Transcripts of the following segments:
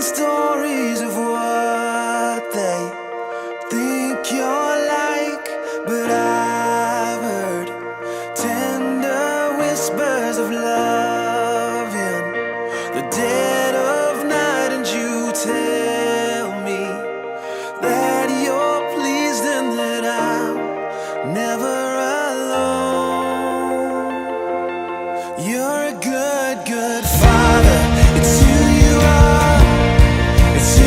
stories of what they think you're like, but I've heard tender whispers of love in the dead of night, and you tell me that you're pleased and that I'm never alone. You're a good, good father. It's who you are. It's who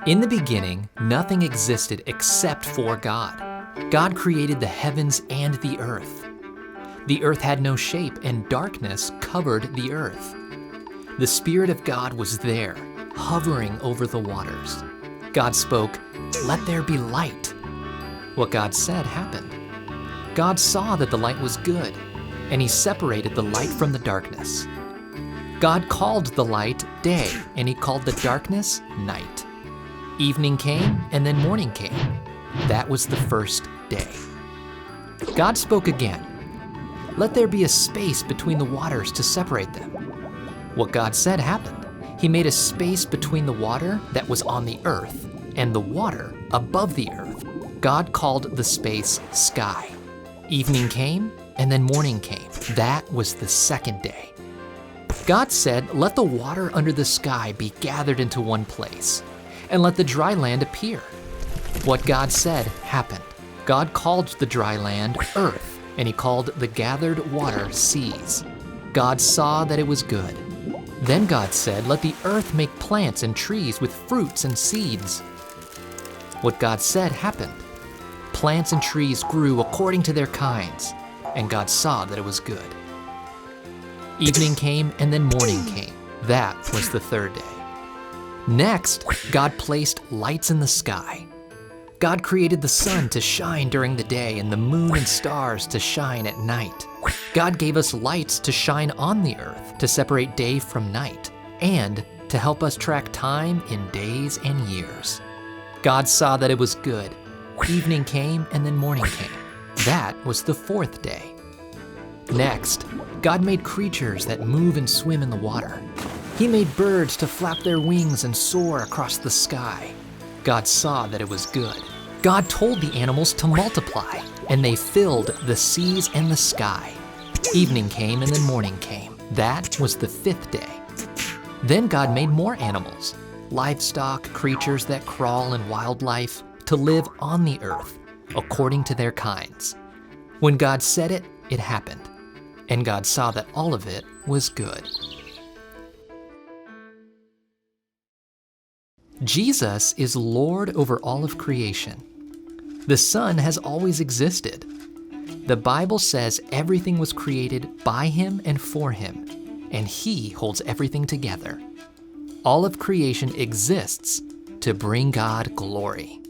In the beginning, nothing existed except for God. God created the heavens and the earth. The earth had no shape, and darkness covered the earth. The Spirit of God was there, hovering over the waters. God spoke, "Let there be light." What God said happened. God saw that the light was good, and He separated the light from the darkness. God called the light day, and He called the darkness night. Evening came, and then morning came. That was the first day. God spoke again. "Let there be a space between the waters to separate them." What God said happened. He made a space between the water that was on the earth and the water above the earth. God called the space sky. Evening came, and then morning came. That was the second day. God said, "Let the water under the sky be gathered into one place, and let the dry land appear." What God said happened. God called the dry land earth, and He called the gathered water seas. God saw that it was good. Then God said, "Let the earth make plants and trees with fruits and seeds." What God said happened. Plants and trees grew according to their kinds, and God saw that it was good. Evening came, and then morning came. That was the third day. Next, God placed lights in the sky. God created the sun to shine during the day and the moon and stars to shine at night. God gave us lights to shine on the earth to separate day from night and to help us track time in days and years. God saw that it was good. Evening came, and then morning came. That was the fourth day. Next, God made creatures that move and swim in the water. He made birds to flap their wings and soar across the sky. God saw that it was good. God told the animals to multiply, and they filled the seas and the sky. Evening came, and then morning came. That was the fifth day. Then God made more animals, livestock, creatures that crawl, and wildlife to live on the earth according to their kinds. When God said it, it happened. And God saw that all of it was good. Jesus is Lord over all of creation. The Son has always existed. The Bible says everything was created by Him and for Him, and He holds everything together. All of creation exists to bring God glory.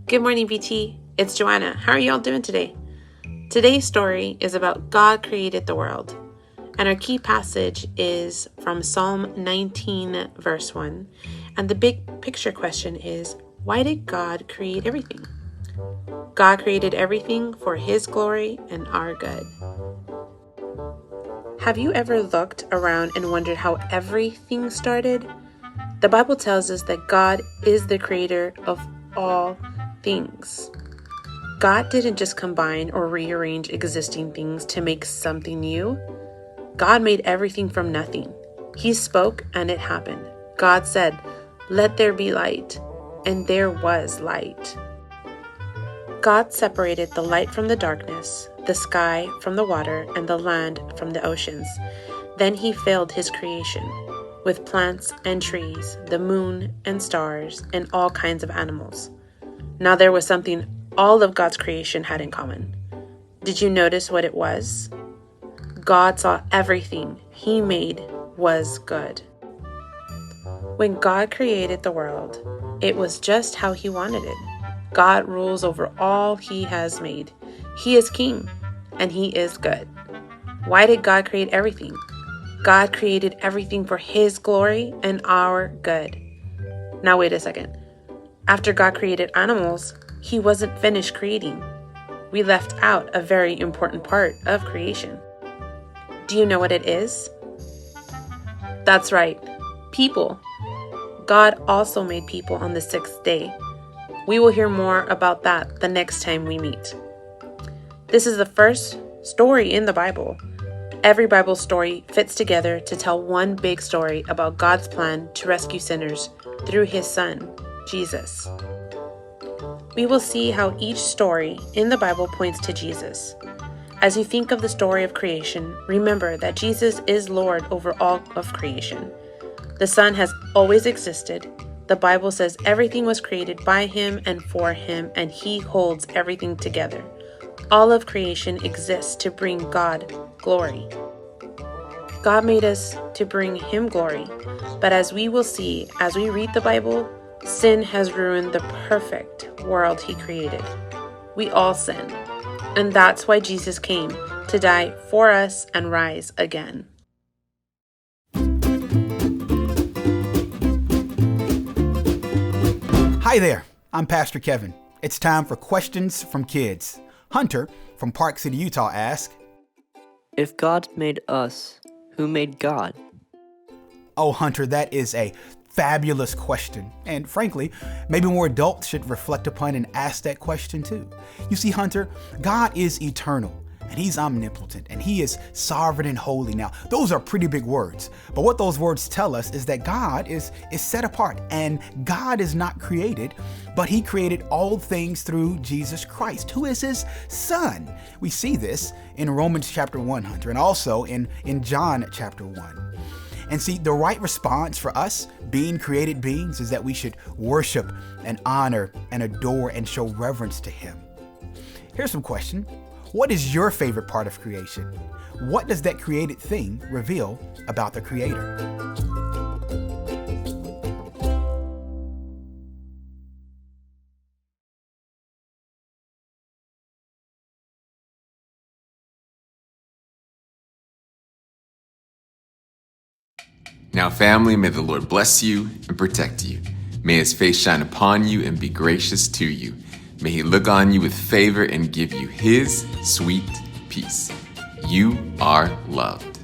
Good morning, BT. It's Joanna. How are y'all doing today? Today's story is about God created the world, and our key passage is from Psalm 19, verse 1. And the big picture question is, why did God create everything? God created everything for His glory and our good. Have you ever looked around and wondered how everything started? The Bible tells us that God is the creator of all things. God didn't just combine or rearrange existing things to make something new. God made everything from nothing. He spoke and it happened. God said, "Let there be light," and there was light. God separated the light from the darkness, the sky from the water, and the land from the oceans. Then He filled His creation with plants and trees, the moon and stars, and all kinds of animals. Now there was something all of God's creation had in common. Did you notice what it was? God saw everything He made was good. When God created the world, it was just how He wanted it. God rules over all He has made. He is King, and He is good. Why did God create everything? God created everything for His glory and our good. Now wait a second. After God created animals, He wasn't finished creating. We left out a very important part of creation. Do you know what it is? That's right, people. God also made people on the sixth day. We will hear more about that the next time we meet. This is the first story in the Bible. Every Bible story fits together to tell one big story about God's plan to rescue sinners through His Son, Jesus. we will see how each story in the Bible points to Jesus. As you think of the story of creation, remember that Jesus is Lord over all of creation. The Son has always existed. The Bible says everything was created by Him and for Him, and He holds everything together. All of creation exists to bring God glory. God made us to bring Him glory, but as we will see as we read the Bible, sin has ruined the perfect world He created. We all sin, and that's why Jesus came to die for us and rise again. Hi there, I'm Pastor Kevin. It's time for Questions from Kids. Hunter from Park City, Utah asks, if God made us, who made God? Oh, Hunter, that is a fabulous question. And frankly, maybe more adults should reflect upon and ask that question too. You see, Hunter, God is eternal. And He's omnipotent, and He is sovereign and holy. Now, those are pretty big words, but what those words tell us is that God is set apart, and God is not created, but He created all things through Jesus Christ, who is His Son. We see this in Romans chapter 1, Hunter, and also in John chapter 1. And see, the right response for us, being created beings, is that we should worship and honor and adore and show reverence to Him. Here's some question. What is your favorite part of creation? What does that created thing reveal about the Creator? Now, family, may the Lord bless you and protect you. May His face shine upon you and be gracious to you. May He look on you with favor and give you His sweet peace. You are loved.